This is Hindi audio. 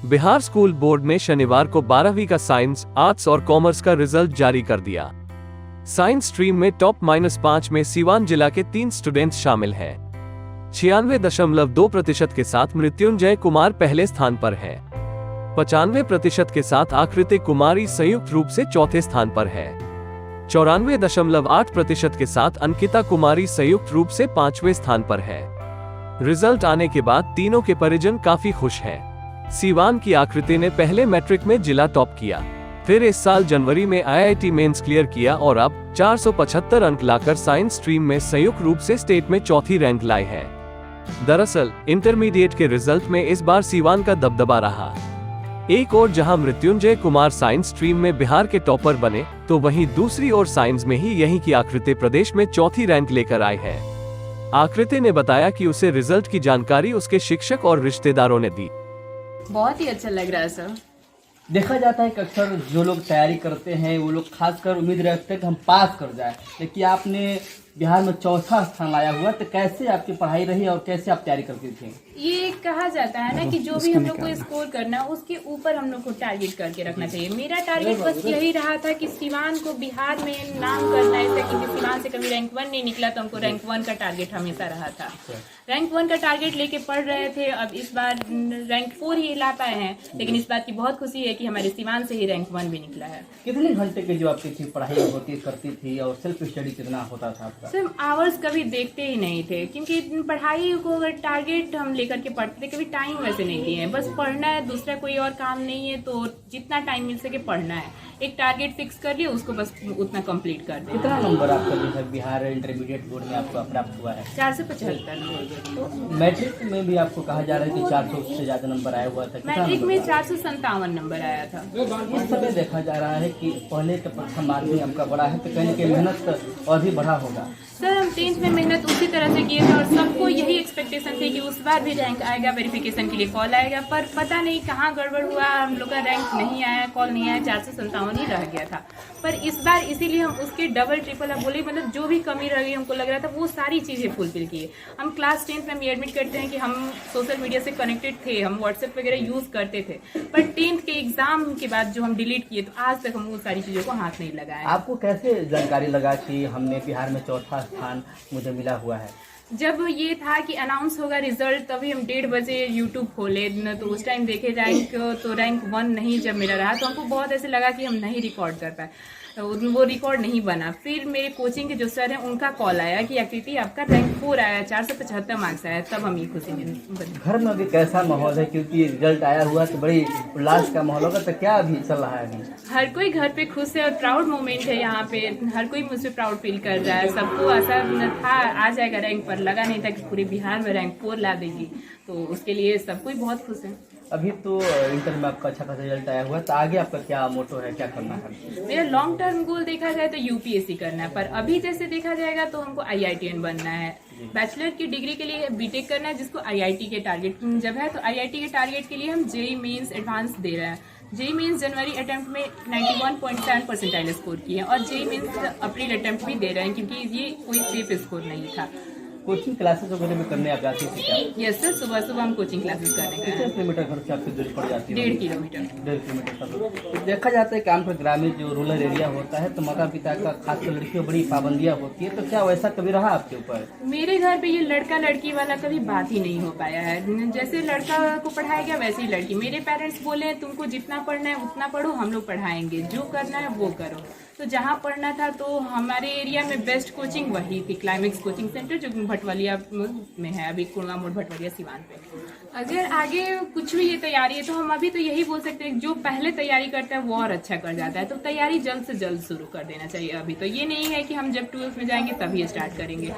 बिहार स्कूल बोर्ड ने शनिवार को 12वीं का साइंस, आर्ट्स और कॉमर्स का रिजल्ट जारी कर दिया। साइंस स्ट्रीम में टॉप -5 में सीवान जिला के 3 स्टूडेंट्स शामिल हैं। 96.2% के साथ मृत्युंजय कुमार पहले स्थान पर है। 95% के साथ आकृति कुमारी संयुक्त रूप से चौथे स्थान पर है। 94.8% के साथ अंकिता कुमारी संयुक्त रूप से 5वें स्थान पर है। रिजल्ट आने के बाद तीनों के परिजन काफी खुश हैं। सीवान की आकृति ने पहले मैट्रिक में जिला टॉप किया, फिर इस साल जनवरी में IIT मेंस क्लियर किया और अब 475 अंक लाकर साइंस स्ट्रीम में संयुक्त रूप से स्टेट में चौथी रैंक लाई है। दरअसल इंटरमीडिएट के रिजल्ट में इस बार सीवान का दबदबा रहा। एक ओर जहां मृत्युंजय कुमार साइंस स्ट्रीम में बिहार के टॉपर बने, तो वहीं दूसरी ओर साइंस में ही यहीं की आकृति प्रदेश में चौथी रैंक लेकर आई है। आकृति ने बताया कि उसे रिजल्ट की जानकारी उसके शिक्षक और रिश्तेदारों ने दी। बहुत ही अच्छा लग रहा है सर। देखा जाता है कि अक्सर जो लोग तैयारी करते हैं वो लोग खासकर उम्मीद रखते हैं कि हम पास कर जाए, लेकिन आपने बिहार में चौथा स्थान लाया हुआ, तो कैसे आपकी पढ़ाई रही और कैसे आप तैयारी करती थी? ये कहा जाता है ना कि जो भी हम लोग को स्कोर करना है उसके ऊपर हम लोग को टारगेट करके रखना चाहिए। मेरा टारगेट बस यही रहा था कि सीवान को बिहार में नाम करना है, क्योंकि सीवान से कभी रैंक 1 नहीं निकला, तो हमको रैंक 1 का टारगेट हमेशा रहा था। रैंक 1 का टारगेट लेके पढ़ रहे थे। अब इस बार रैंक 4 ही ला पाए हैं, लेकिन इस बात की बहुत खुशी है कि हमारे सीवान से ही रैंक 1 भी निकला है। कितने घंटे की जो आपकी पढ़ाई होती करती थी और सेल्फ स्टडी कितना होता था आपका? सर आवर्स कभी देखते ही नहीं थे, क्योंकि पढ़ाई को अगर टारगेट हम लेकर के पढ़ते थे, कभी टाइम वैसे नहीं दिए हैं। बस पढ़ना है, दूसरा कोई और काम नहीं है, तो जितना टाइम मिल सके पढ़ना है। एक टारगेट फिक्स कर लिया, उसको बस उतना कंप्लीट कर दिया। कितना नंबर आपका जो है बिहार इंटरमीडिएट बोर्ड में आपको प्राप्त हुआ है? 475 तो मैट्रिक में भी आपको कहा जा रहा है कि 400 से ज्यादा नंबर आया हुआ था। मैट्रिक में 457 नंबर आया था। इस समय देखा जा रहा है कि पहले का प्रथम मार्क आपका बड़ा है, तो कहीं ना कहीं मेहनत और भी बढ़ा होगा। सर हम 10th में मेहनत उसी तरह से किए थे और सबको यही एक्सपेक्टेशन थी कि उस बार भी रैंक आएगा, वेरिफिकेशन के लिए कॉल आएगा, पर पता नहीं कहाँ गड़बड़ हुआ, हम लोग का रैंक नहीं आया, कॉल नहीं आया, 457 ही रह गया था। पर इस बार इसीलिए हम उसके डबल ट्रिपल, अब बोले मतलब जो भी कमी रह गई हमको लग रहा था वो सारी चीज़ें फुलफिल किए। हम क्लास 10th में हम एडमिट करते हैं कि हम सोशल मीडिया से कनेक्टेड थे, हम व्हाट्सएप वगैरह यूज़ करते थे, पर 10th के एग्जाम के बाद जो हम डिलीट किए, तो आज तक हम वो सारी चीज़ों को हाथ नहीं लगाया। आपको कैसे जानकारी लगा कि हमने बिहार में चौथा स्थान मुझे मिला हुआ है? जब ये था कि अनाउंस होगा रिजल्ट, तभी हम 1:30 बजे यूट्यूब खोले, तो उस टाइम देखे रैंक, तो रैंक 1 नहीं जब मेरा रहा, तो हमको बहुत ऐसे लगा कि हम नहीं रिकॉर्ड कर पाए, वो रिकॉर्ड नहीं बना। फिर मेरे कोचिंग के जो सर हैं उनका कॉल आया कि आकृति आपका रैंक 4 आया, 475 मार्क्स आया, तब हम ये खुशी में। घर में अभी कैसा माहौल है, क्योंकि रिजल्ट आया हुआ तो बड़ी उल्लास का माहौल होगा, तो क्या अभी चल रहा है? अभी हर कोई घर पे खुश है और प्राउड मोमेंट है यहाँ पे। हर कोई मुझसे प्राउड फील कर रहा है। सबको आशा था आ जाएगा रैंक, पर लगा नहीं था कि पूरे बिहार में रैंक 4 ला देगी, तो उसके लिए सब कोई बहुत खुश है। अभी तो इंटर में आपका अच्छा खासा रिजल्ट आया हुआ है, तो आगे आपका क्या मोटो है, क्या करना है? मेरा लॉन्ग टर्म गोल देखा जाए तो UPSC करना है, पर अभी जैसे देखा जाएगा तो हमको IITian बनना है। बैचलर की डिग्री के लिए BTech करना है, जिसको IIT के टारगेट जब है, तो IIT के टारगेट के लिए हम JEE मेंस एडवांस दे रहे हैं। JEE मेंस जनवरी अटेम्प्ट में 91.7 परसेंटाइल स्कोर किए हैं, और JEE मेंस अप्रैल अटेम्प्ट भी दे रहे हैं, क्योंकि ये कोई सेफ स्कोर नहीं था। कोचिंग क्लासेस वगैरह में करने आप जाती थी क्या? यस सर, सुबह सुबह हम कोचिंग क्लासेस करने गए कितने हैं। किलोमीटर घर से आपकी दूरी पड़ जाती है? 1.5 किलोमीटर। 1.5 किलोमीटर तक। तो देखा जाता है कि आमतौर ग्रामीण जो रूरल एरिया होता है, तो माता पिता का खासकर लड़कियों बड़ी पाबंदियां होती है, तो क्या वैसा कभी रहा आपके ऊपर? मेरे घर पे ये लड़का लड़की वाला कभी बात ही नहीं हो पाया है। जैसे लड़का को पढ़ाया गया वैसे ही लड़की। मेरे पेरेंट्स बोले तुमको जितना पढ़ना है उतना पढ़ो, हम लोग पढ़ाएंगे, जो करना है वो करो। तो जहाँ पढ़ना था, तो हमारे एरिया में बेस्ट कोचिंग वही थी, क्लाइमेक्स कोचिंग सेंटर, जो भटवलिया में है, अभी कुड़वा मोड़ भटवलिया सीवान पे। अगर आगे कुछ भी ये तैयारी है, तो हम अभी तो यही बोल सकते हैं, जो पहले तैयारी करता है वो और अच्छा कर जाता है, तो तैयारी जल्द से जल्द शुरू कर देना चाहिए। अभी तो ये नहीं है कि हम जब 12th में जाएंगे तभी स्टार्ट करेंगे।